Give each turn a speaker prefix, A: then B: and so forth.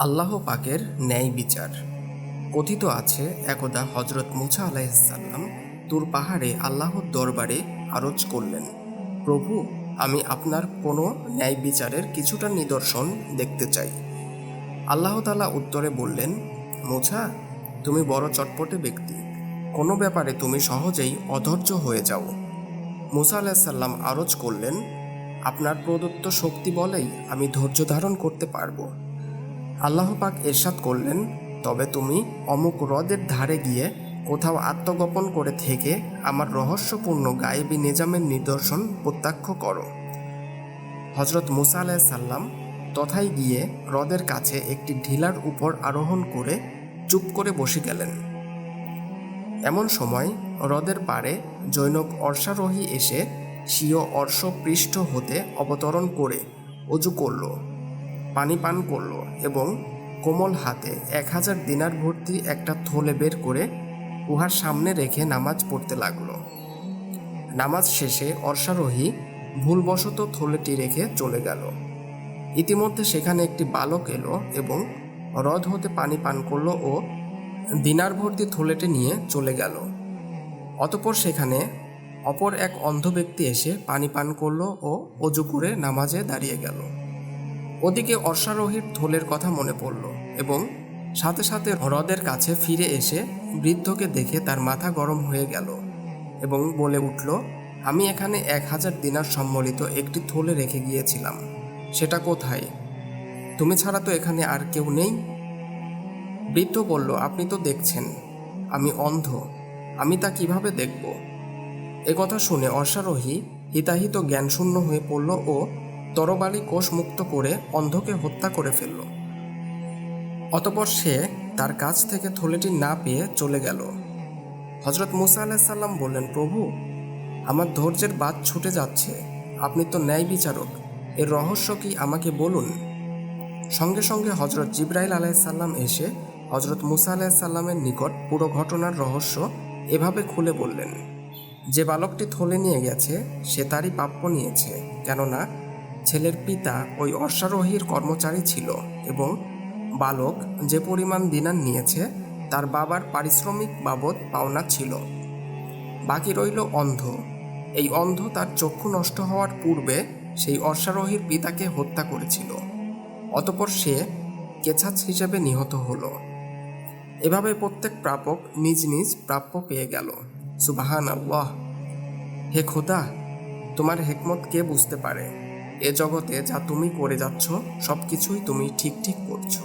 A: আল্লাহ পাকের ন্যায় বিচার। কথিত আছে, একদা হজরত মুসা আলাইহিসসালাম তুর পাহাড়ে আল্লাহর দরবারে আরজ করলেন, প্রভু, আমি আপনার কোনো ন্যায় বিচারের কিছুটা নিদর্শন দেখতে চাই। আল্লাহ তাআলা উত্তরে বললেন, মুসা, তুমি বড় চটপটে ব্যক্তি, কোনো ব্যাপারে তুমি সহজেই অধৈর্য হয়ে যাও। মুসা আলাইহিসসালাম আরজ করলেন, আপনার প্রদত্ত শক্তি বলেই আমি ধৈর্য ধারণ করতে পারবো। আল্লাহ পাক ইরশাদ করলেন, তবে তুমি অমুক হ্রদের ধারে গিয়ে কোথাও আত্মগোপন করে থেকে আমার রহস্যপূর্ণ গায়েবী নিজামের নিদর্শন প্রত্যক্ষ করো। হজরত মুসা আলাইহিসসালাম তথায় গিয়ে হ্রদের কাছে একটি ঢিলার উপর আরোহণ করে চুপ করে বসে গেলেন। এমন সময় হ্রদের পাড়ে জৈনক অশ্বারোহী এসে স্বীয় অশ্ব পৃষ্ঠ হতে অবতরণ করে অজু করল, পানি পান করল এবং কোমল হাতে 1000 দিনার ভর্তি একটা থলে বের করে উহার সামনে রেখে নামাজ পড়তে লাগল। নামাজ শেষে অশ্বারোহী ভুলবশত থলেটি রেখে চলে গেল। ইতিমধ্যে সেখানে একটি বালক এলো এবং হ্রদ হতে পানি পান করল ও দিনার ভর্তি থলেটি নিয়ে চলে গেল। অতঃপর সেখানে অপর এক অন্ধ ব্যক্তি এসে পানি পান করল ও অজু করে নামাজে দাঁড়িয়ে গেল। ওদিকে অশ্বারোহীর থলের কথা মনে পড়ল এবং সাথে সাথে হ্রদের কাছে ফিরে এসে বৃদ্ধকে দেখে তার মাথা গরম হয়ে গেল এবং বলে উঠল, আমি এখানে 1000 দিনার সম্বলিত একটি থলে রেখে গিয়েছিলাম, সেটা কোথায়? তুমি ছাড়া তো এখানে আর কেউ নেই। বৃদ্ধ বলল, আপনি তো দেখছেন আমি অন্ধ, আমি তা কিভাবে দেখব? একথা শুনে অশ্বারোহী হিতাহিত জ্ঞানশূন্য হয়ে পড়ল ও তরবারি কোষ মুক্ত করে অন্ধকে হত্যা করে ফেলল। অতঃপর সে তার কাছ থেকে থলেটি না পেয়ে চলে গেল। হজরত মুসা আলাইহিসসালাম বললেন, প্রভু, আমার ধৈর্যের বাঁধ ছুটে যাচ্ছে, আপনি তো ন্যায় বিচারক, এর রহস্য কি আমাকে বলুন। সঙ্গে সঙ্গে হজরত জিবরাইল আলাইহিসসালাম এসে হজরত মুসা আলাইহিসসালামের নিকট পুরো ঘটনার রহস্য এভাবে খুলে বললেন, যে বালকটি থলে নিয়ে গেছে সে তারই প্রাপ্য নিয়েছে, কেননা ছেলের পিতা ওই অশ্বারোহীর কর্মচারী ছিল এবং বালক যে পরিমাণ দিনার নিয়েছে তার বাবার পারিশ্রমিক বাবদ পাওনা ছিল। বাকি রইল অন্ধ। এই অন্ধ তার চক্ষু নষ্ট হওয়ার পূর্বে সেই অশ্বারোহীর পিতাকে হত্যা করেছিল, অতঃপর সে কেছাচ হিসেবে নিহত হলো। এভাবে প্রত্যেক প্রাপক নিজ নিজ প্রাপ্য পেয়ে গেল। সুবহানাল্লাহ। হে খোদা, তোমার হিকমত কে বুঝতে পারে? এ জগতে যা তুমি করে যাচ্ছ সব কিছুই তুমি ঠিক ঠিক করছো।